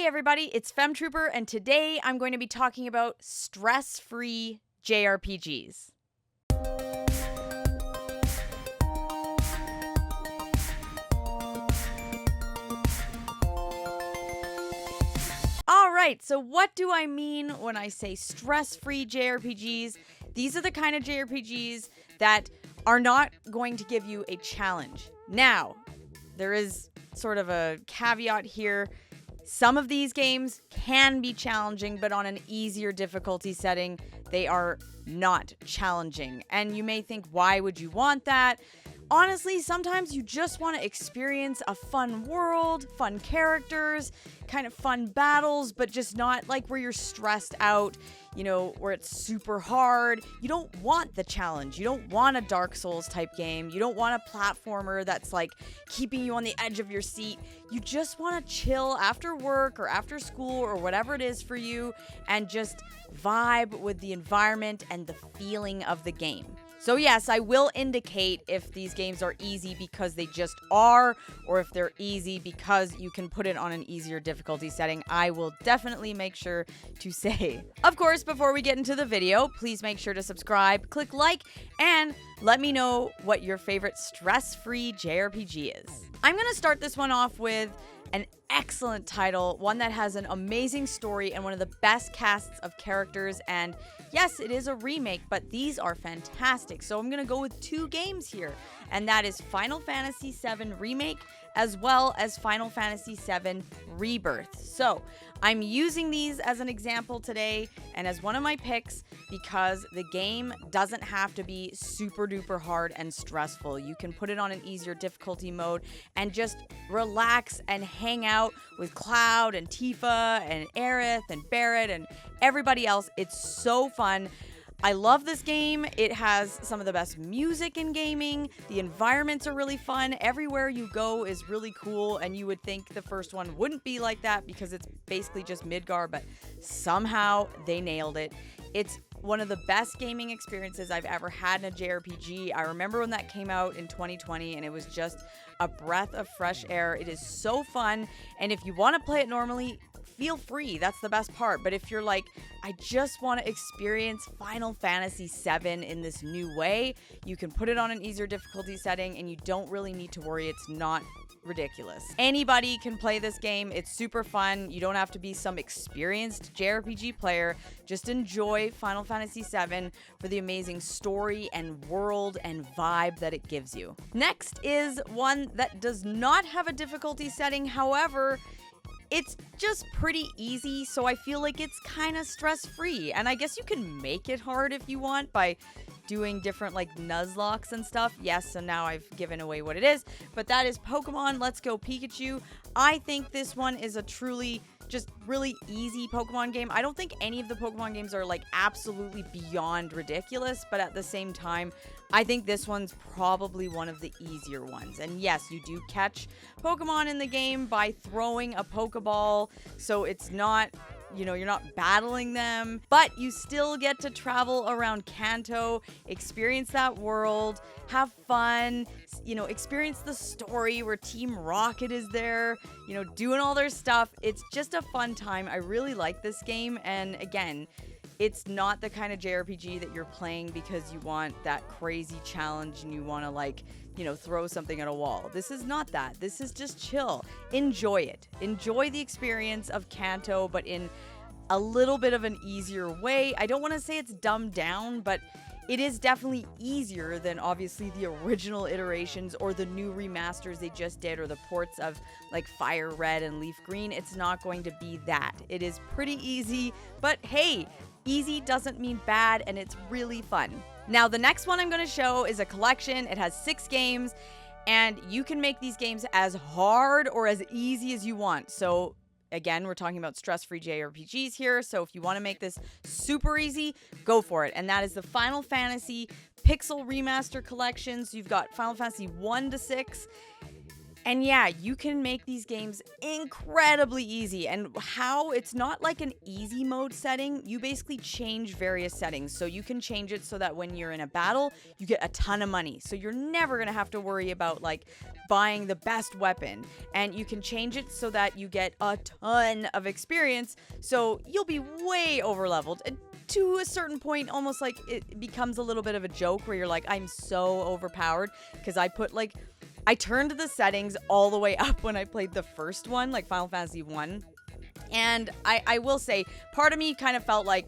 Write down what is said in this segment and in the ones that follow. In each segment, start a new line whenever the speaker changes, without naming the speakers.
everybody, it's Femtrooper, and today I'm going to be talking about stress-free JRPGs. Alright, so what do I mean when I say stress-free JRPGs? These are the kind of JRPGs that are not going to give you a challenge. Now, there is sort of a caveat here. Some of these games can be challenging, but on an easier difficulty setting, they are not challenging. And you may think, why would you want that? Honestly, sometimes you just want to experience a fun world, fun characters, kind of fun battles, but just not like where you're stressed out, you know, where it's super hard. You don't want the challenge. You don't want a Dark Souls type game. You don't want a platformer that's like keeping you on the edge of your seat. You just want to chill after work or after school or whatever it is for you and just vibe with the environment and the feeling of the game. So yes, I will indicate if these games are easy because they just are, or if they're easy because you can put it on an easier difficulty setting. I will definitely make sure to say. Of course, before we get into the video, please make sure to subscribe, click like, and let me know what your favorite stress-free JRPG is. I'm going to start this one off with an excellent title, one that has an amazing story and one of the best casts of characters. And yes, it is a remake, but these are fantastic. So I'm going to go with two games here, and that is Final Fantasy VII Remake as well as Final Fantasy VII Rebirth. So I'm using these as an example today and as one of my picks because the game doesn't have to be super duper hard and stressful. You can put it on an easier difficulty mode and just relax and hang out with Cloud and Tifa and Aerith and Barrett and everybody else. It's so fun. I love this game. It has some of the best music in gaming. The environments are really fun. Everywhere you go is really cool, and you would think the first one wouldn't be like that because it's basically just Midgar, but somehow they nailed it. It's one of the best gaming experiences I've ever had in a JRPG. I remember when that came out in 2020, and it was just a breath of fresh air. It is so fun, and if you want to play it normally, feel free. That's the best part. But if you're like, I just want to experience Final Fantasy VII in this new way, you can put it on an easier difficulty setting and you don't really need to worry. It's not ridiculous. Anybody can play this game. It's super fun. You don't have to be some experienced JRPG player. Just enjoy Final Fantasy VII for the amazing story and world and vibe that it gives you. Next is one that does not have a difficulty setting. However, it's just pretty easy, so I feel like it's kind of stress-free. And I guess you can make it hard if you want by doing different like Nuzlockes and stuff. Yes, so now I've given away what it is, but that is Pokemon Let's Go Pikachu. I think this one is a truly just really easy Pokemon game. I don't think any of the Pokemon games are like absolutely beyond ridiculous, but at the same time, I think this one's probably one of the easier ones. And yes, you do catch Pokemon in the game by throwing a Pokeball, so it's not, you know, you're not battling them, but you still get to travel around Kanto, experience that world, have fun, you know, experience the story where Team Rocket is there, you know, doing all their stuff. It's just a fun time. I really like this game, and again, it's not the kind of JRPG that you're playing because you want that crazy challenge and you want to, like, you know, throw something at a wall. This is not that. This is just chill. Enjoy it. Enjoy the experience of Kanto, but in a little bit of an easier way. I don't want to say it's dumbed down, but it is definitely easier than obviously the original iterations or the new remasters they just did or the ports of like Fire Red and Leaf Green. It's not going to be that. It is pretty easy, but hey, easy doesn't mean bad, and it's really fun. Now, the next one I'm going to show is a collection. It has 6 games, and you can make these games as hard or as easy as you want. So again, we're talking about stress-free JRPGs here, so if you want to make this super easy, go for it. And that is the Final Fantasy Pixel Remaster Collection. So you've got Final Fantasy 1 to 6. And yeah, you can make these games incredibly easy. And how it's not like an easy mode setting. You basically change various settings. So you can change it so that when you're in a battle, you get a ton of money. So you're never going to have to worry about like buying the best weapon. And you can change it so that you get a ton of experience. So you'll be way over leveled. And to a certain point, almost like it becomes a little bit of a joke where you're like, I'm so overpowered because I turned the settings all the way up when I played the first one, like Final Fantasy 1. And I will say, part of me kind of felt like,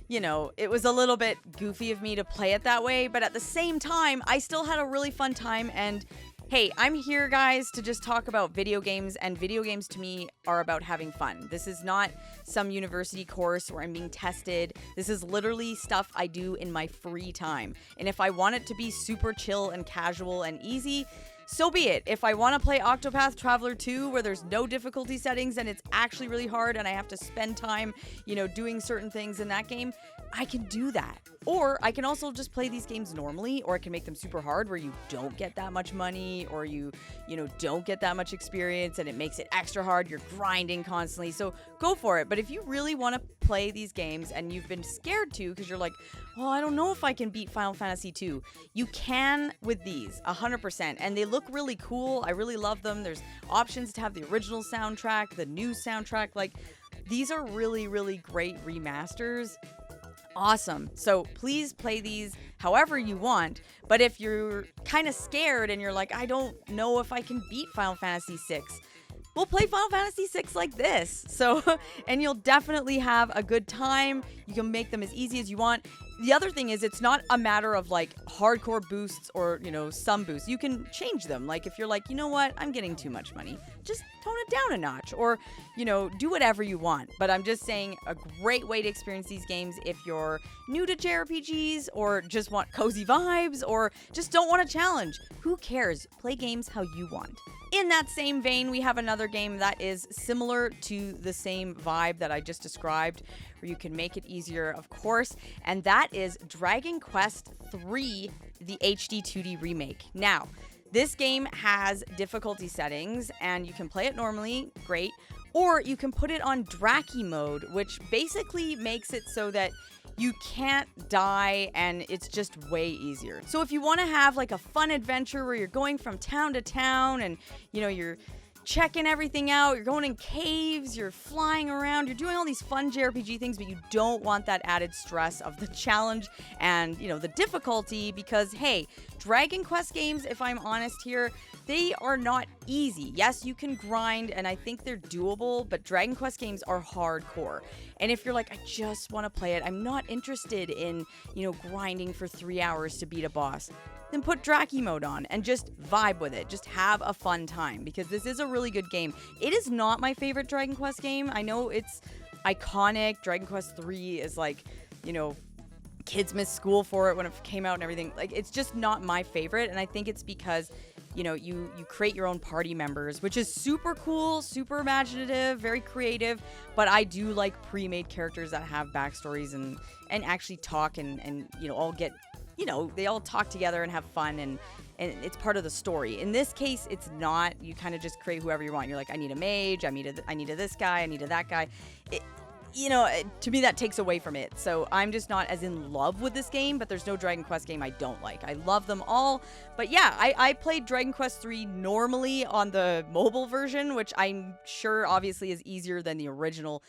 it was a little bit goofy of me to play it that way. But at the same time, I still had a really fun time. And hey, I'm here, guys, to just talk about video games. And video games to me are about having fun. This is not some university course where I'm being tested. This is literally stuff I do in my free time. And if I want it to be super chill and casual and easy, so be it. If I want to play Octopath Traveler 2 where there's no difficulty settings and it's actually really hard and I have to spend time, doing certain things in that game, I can do that. Or I can also just play these games normally, or I can make them super hard where you don't get that much money, or you don't get that much experience and it makes it extra hard. You're grinding constantly. So go for it. But if you really want to play these games and you've been scared to because you're like, oh, I don't know if I can beat Final Fantasy 2, you can with these 100%. And they look really cool. I really love them. There's options to have the original soundtrack, the new soundtrack. Like, these are really, really great remasters. Awesome. So please play these however you want. But if you're kind of scared and you're like, I don't know if I can beat Final Fantasy 6, we'll play Final Fantasy 6 like this. So, and you'll definitely have a good time. You can make them as easy as you want. The other thing is, it's not a matter of like hardcore boosts or, some boosts. You can change them. Like if you're like, you know what, I'm getting too much money, just tone it down a notch, or, do whatever you want. But I'm just saying, a great way to experience these games if you're new to JRPGs or just want cozy vibes or just don't want a challenge. Who cares? Play games how you want. In that same vein, we have another game that is similar to the same vibe that I just described, where you can make it easier, of course, and that is Dragon Quest III, the HD 2D remake. Now, this game has difficulty settings, and you can play it normally, great, or you can put it on Draki mode, which basically makes it so that you can't die and it's just way easier. So if you want to have like a fun adventure where you're going from town to town and, you're checking everything out, you're going in caves, you're flying around, you're doing all these fun JRPG things, but you don't want that added stress of the challenge and, the difficulty, because, hey, Dragon Quest games, if I'm honest here, they are not easy. Yes, you can grind, and I think they're doable, but Dragon Quest games are hardcore. And if you're like, I just want to play it, I'm not interested in, grinding for 3 hours to beat a boss, then put Draki mode on and just vibe with it. Just have a fun time, because this is a really good game. It is not my favorite Dragon Quest game. I know it's iconic. Dragon Quest 3 is like, kids missed school for it when it came out and everything. Like, it's just not my favorite, and I think it's because you create your own party members, which is super cool, super imaginative, very creative, but I do like pre-made characters that have backstories and actually talk and all get, they all talk together and have fun, and it's part of the story. In this case, it's not. You kind of just create whoever you want. You're like, I need a mage, I need a this guy, I need a that guy. To me, that takes away from it. So I'm just not as in love with this game, but there's no Dragon Quest game I don't like. I love them all. But yeah, I played Dragon Quest 3 normally on the mobile version, which I'm sure obviously is easier than the original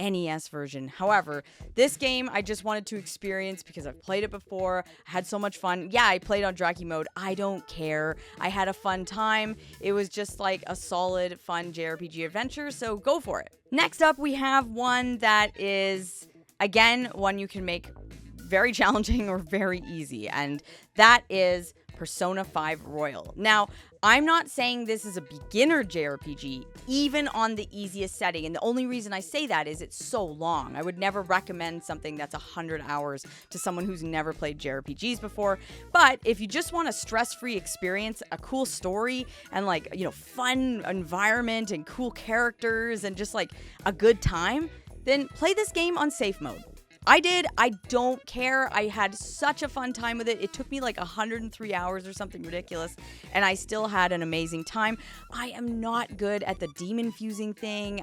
NES version. However, this game I just wanted to experience because I've played it before. I had so much fun. Yeah, I played on Draki mode. I don't care. I had a fun time. It was just like a solid, fun JRPG adventure, so go for it. Next up, we have one that is, again, one you can make very challenging or very easy, and that is Persona 5 Royal. Now, I'm not saying this is a beginner JRPG, even on the easiest setting, and the only reason I say that is it's so long. I would never recommend something that's 100 hours to someone who's never played JRPGs before, but if you just want a stress-free experience, a cool story, and fun environment and cool characters and just like a good time, then play this game on safe mode. I did. I don't care. I had such a fun time with it. It took me like 103 hours or something ridiculous, and I still had an amazing time. I am not good at the demon fusing thing.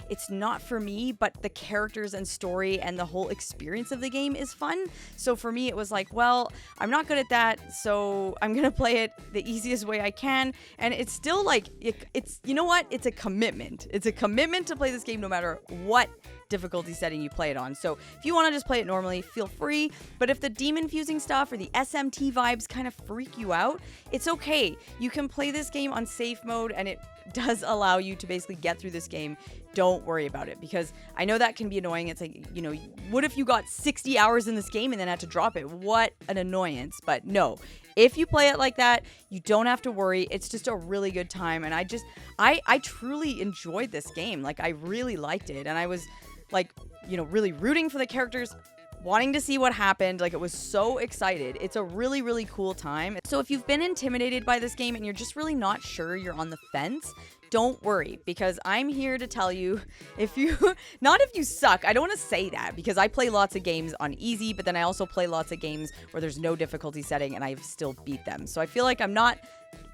It's not for me, but the characters and story and the whole experience of the game is fun. So for me, it was like, well, I'm not good at that, so I'm going to play it the easiest way I can. And it's still like, it's, you know what? It's a commitment. It's a commitment to play this game no matter what difficulty setting you play it on. So if you want to just play it normally, feel free. But if the demon fusing stuff or the SMT vibes kind of freak you out, it's okay. You can play this game on safe mode, and it does allow you to basically get through this game. Don't worry about it, because I know that can be annoying. It's like, you know, what if you got 60 hours in this game and then had to drop it? What an annoyance. But no, if you play it like that, you don't have to worry. It's just a really good time. And I truly enjoyed this game. Like, I really liked it. And I was like, you know, really rooting for the characters, wanting to see what happened. Like, it was so excited. It's a really, really cool time. So if you've been intimidated by this game and you're just really not sure, you're on the fence, don't worry, because I'm here to tell you, not if you suck. I don't want to say that, because I play lots of games on easy, but then I also play lots of games where there's no difficulty setting and I've still beat them. So I feel like I'm not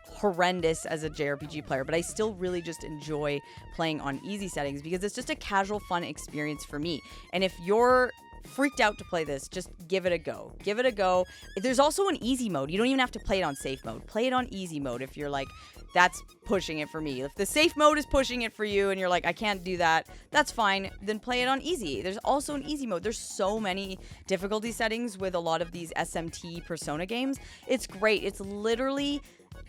horrendous as a JRPG player, but I still really just enjoy playing on easy settings because it's just a casual, fun experience for me. And if you're freaked out to play this, just give it a go. Give it a go. There's also an easy mode. You don't even have to play it on safe mode. Play it on easy mode if you're like, that's pushing it for me. If the safe mode is pushing it for you and you're like, I can't do that, that's fine. Then play it on easy. There's also an easy mode. There's so many difficulty settings with a lot of these SMT Persona games. It's great. It's literally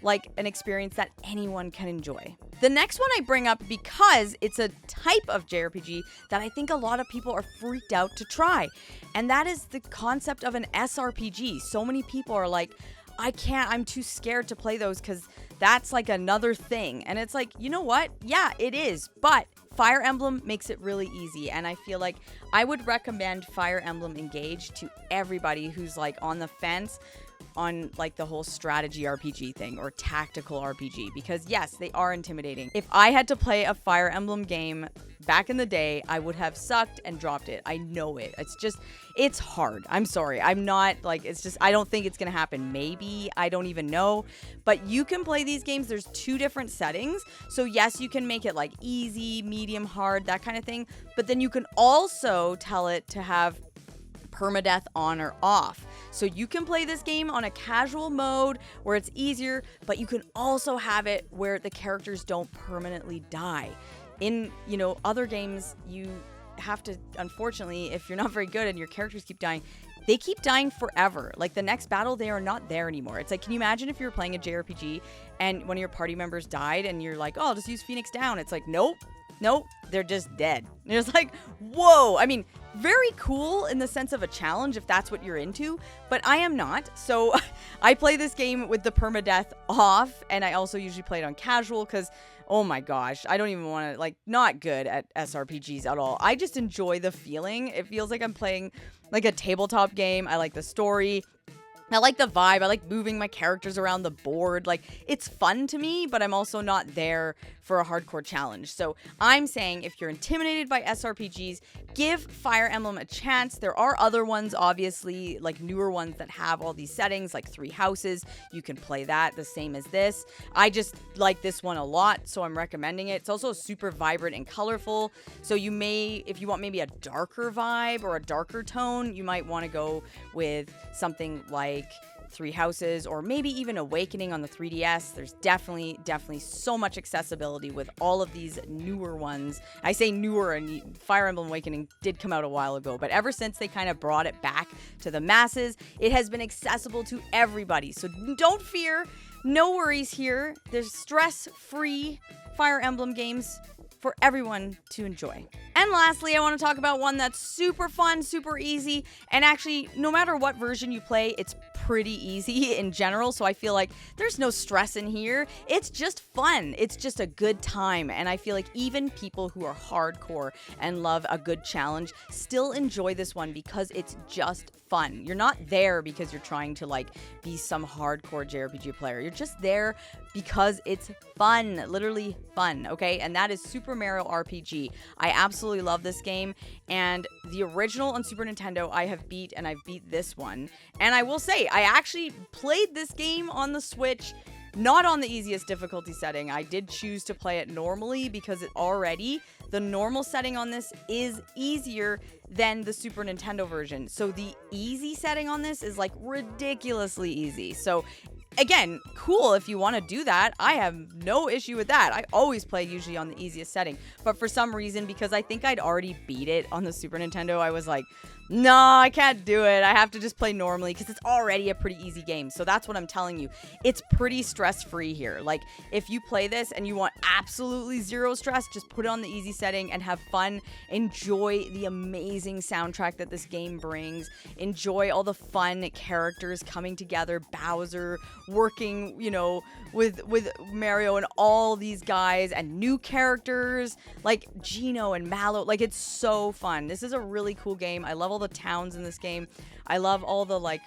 like an experience that anyone can enjoy. The next one I bring up because it's a type of JRPG that I think a lot of people are freaked out to try. And that is the concept of an SRPG. So many people are like, I can't, I'm too scared to play those because that's like another thing. And it's like, you know what? Yeah, it is. But Fire Emblem makes it really easy. And I feel like I would recommend Fire Emblem Engage to everybody who's like on the fence on like the whole strategy RPG thing or tactical RPG, because yes, they are intimidating. If I had to play a Fire Emblem game back in the day, I would have sucked and dropped it. I know it. It's hard. I'm sorry. I'm not like, I don't think it's going to happen. Maybe, I don't even know, but you can play these games. There's 2 different settings. So yes, you can make it like easy, medium, hard, that kind of thing. But then you can also tell it to have permadeath on or off. So you can play this game on a casual mode where it's easier, but you can also have it where the characters don't permanently die. In, you know, other games, you have to, unfortunately, if you're not very good and your characters keep dying, they keep dying forever. Like the next battle, they are not there anymore. It's like, can you imagine if you were playing a JRPG and one of your party members died and you're like, oh, I'll just use Phoenix Down. It's like, nope, they're just dead. And it's like, whoa. I mean, very cool in the sense of a challenge if that's what you're into, but I am not. So I play this game with the permadeath off, and I also usually play it on casual because, oh my gosh, I don't even want to, like, not good at SRPGs at all. I just enjoy the feeling. It feels like I'm playing like a tabletop game. I like the story. I like the vibe. I like moving my characters around the board. Like, it's fun to me, but I'm also not there for a hardcore challenge. So I'm saying if you're intimidated by SRPGs, give Fire Emblem a chance. There are other ones, obviously, like newer ones that have all these settings, like Three Houses. You can play that the same as this. I just like this one a lot, so I'm recommending it. It's also super vibrant and colorful. So you may, if you want maybe a darker vibe or a darker tone, you might want to go with something like Three Houses, or maybe even Awakening on the 3DS. There's definitely so much accessibility with all of these newer ones. I say newer, and Fire Emblem Awakening did come out a while ago, but ever since they kind of brought it back to the masses, it has been accessible to everybody. So don't fear, no worries here. There's stress-free Fire Emblem games for everyone to enjoy. And lastly, I want to talk about one that's super fun, super easy, and actually, no matter what version you play, it's pretty easy in general, so I feel like there's no stress in here. It's just fun. It's just a good time, and I feel like even people who are hardcore and love a good challenge still enjoy this one because it's just fun. You're not there because you're trying to like be some hardcore JRPG player. You're just there because it's fun, literally fun, okay? And that is Super Mario RPG. I absolutely love this game, and the original on Super Nintendo I have beat, and I've beat this one. And I will say, I actually played this game on the Switch, not on the easiest difficulty setting. I did choose to play it normally because the normal setting on this is easier than the Super Nintendo version. So the easy setting on this is like ridiculously easy. So again, cool if you want to do that. I have no issue with that. I always play usually on the easiest setting. But for some reason, because I think I'd already beat it on the Super Nintendo, I was like, no, I can't do it. I have to just play normally because it's already a pretty easy game. So that's what I'm telling you. It's pretty stress-free here. Like, if you play this and you want absolutely zero stress, just put it on the easy setting and have fun. Enjoy the amazing soundtrack that this game brings. Enjoy all the fun characters coming together. Bowser working, with Mario and all these guys, and new characters like Gino and Mallow. Like, it's so fun. This is a really cool game. I love all the towns in this game. I love all the like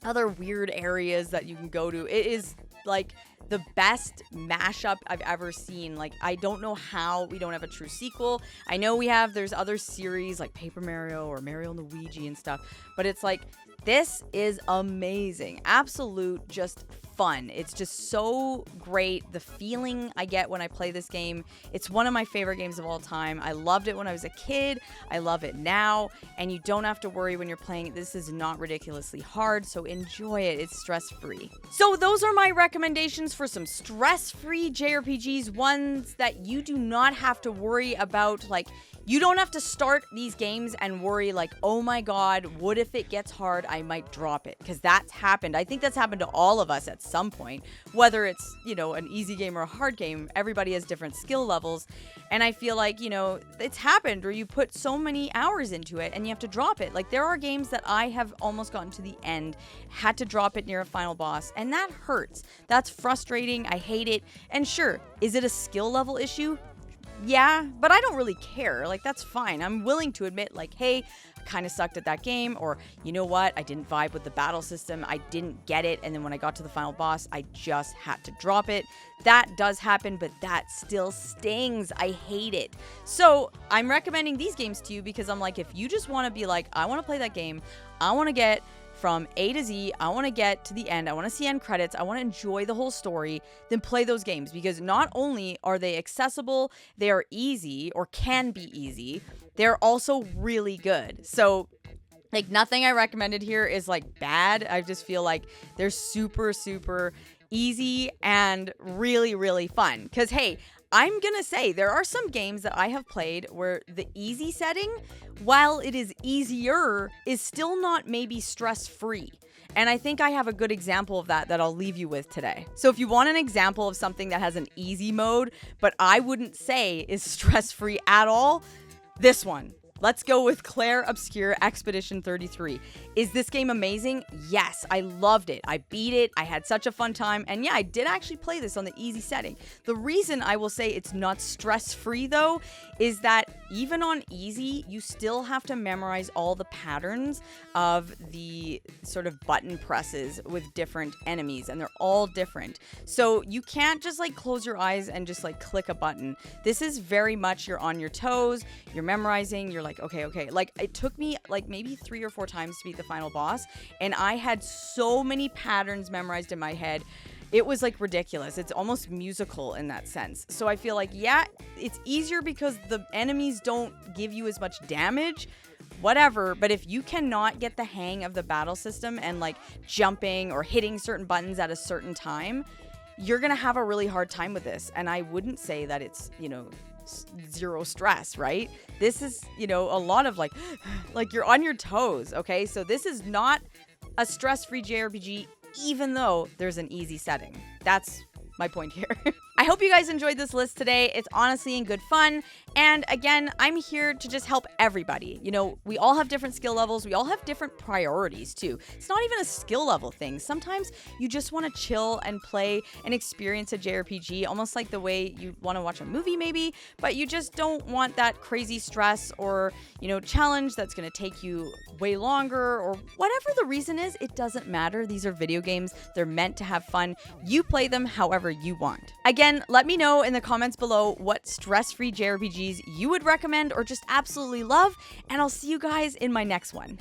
other weird areas that you can go to. It is like the best mashup I've ever seen. Like, I don't know how we don't have a true sequel. I know there's other series like Paper Mario or Mario and Luigi and stuff, but it's like, this is amazing. Absolute just fun. It's just so great. The feeling I get when I play this game, it's one of my favorite games of all time. I loved it when I was a kid. I love it now. And you don't have to worry when you're playing it. This is not ridiculously hard, so enjoy it. It's stress-free. So those are my recommendations for some stress-free JRPGs, ones that you do not have to worry about, like, you don't have to start these games and worry like, oh my god, what if it gets hard? I might drop it. Because that's happened. I think that's happened to all of us at some point. Whether it's, an easy game or a hard game, everybody has different skill levels. And I feel like, it's happened where you put so many hours into it and you have to drop it. Like, there are games that I have almost gotten to the end, had to drop it near a final boss, and that hurts. That's frustrating. I hate it. And sure, is it a skill level issue? Yeah, but I don't really care. Like, that's fine. I'm willing to admit, like, hey, I kind of sucked at that game, or you know what? I didn't vibe with the battle system. I didn't get it. And then when I got to the final boss, I just had to drop it. That does happen, but that still stings. I hate it. So I'm recommending these games to you because I'm like, if you just want to be like, I want to play that game, I want to get from A to Z, I want to get to the end, I want to see end credits, I want to enjoy the whole story, then play those games, because not only are they accessible, they are easy, or can be easy, they're also really good. So, like, nothing I recommended here is like bad. I just feel like they're super, super easy and really, really fun. Because, hey, I'm going to say there are some games that I have played where the easy setting, while it is easier, is still not maybe stress-free. And I think I have a good example of that I'll leave you with today. So if you want an example of something that has an easy mode, but I wouldn't say is stress-free at all, this one. Let's go with Claire Obscure Expedition 33. Is this game amazing? Yes, I loved it. I beat it. I had such a fun time. And yeah, I did actually play this on the easy setting. The reason I will say it's not stress-free, though, is that even on easy, you still have to memorize all the patterns of the sort of button presses with different enemies, and they're all different. So you can't just like close your eyes and just like click a button. This is very much you're on your toes, you're memorizing, you're like, okay. Like, it took me like maybe 3 or 4 times to beat the final boss, and I had so many patterns memorized in my head. It was like ridiculous. It's almost musical in that sense. So I feel like, yeah, it's easier because the enemies don't give you as much damage, whatever. But if you cannot get the hang of the battle system and like jumping or hitting certain buttons at a certain time, you're going to have a really hard time with this. And I wouldn't say that it's, zero stress, right? This is, a lot of like you're on your toes, okay? So this is not a stress-free JRPG, even though there's an easy setting. That's my point here. I hope you guys enjoyed this list today. It's honestly in good fun. And again, I'm here to just help everybody. You know, we all have different skill levels. We all have different priorities too. It's not even a skill level thing. Sometimes you just want to chill and play and experience a JRPG, almost like the way you want to watch a movie maybe, but you just don't want that crazy stress or, you know, challenge that's going to take you way longer, or whatever the reason is. It doesn't matter. These are video games. They're meant to have fun. You play them however you want. Again, let me know in the comments below what stress-free JRPGs you would recommend or just absolutely love, and I'll see you guys in my next one.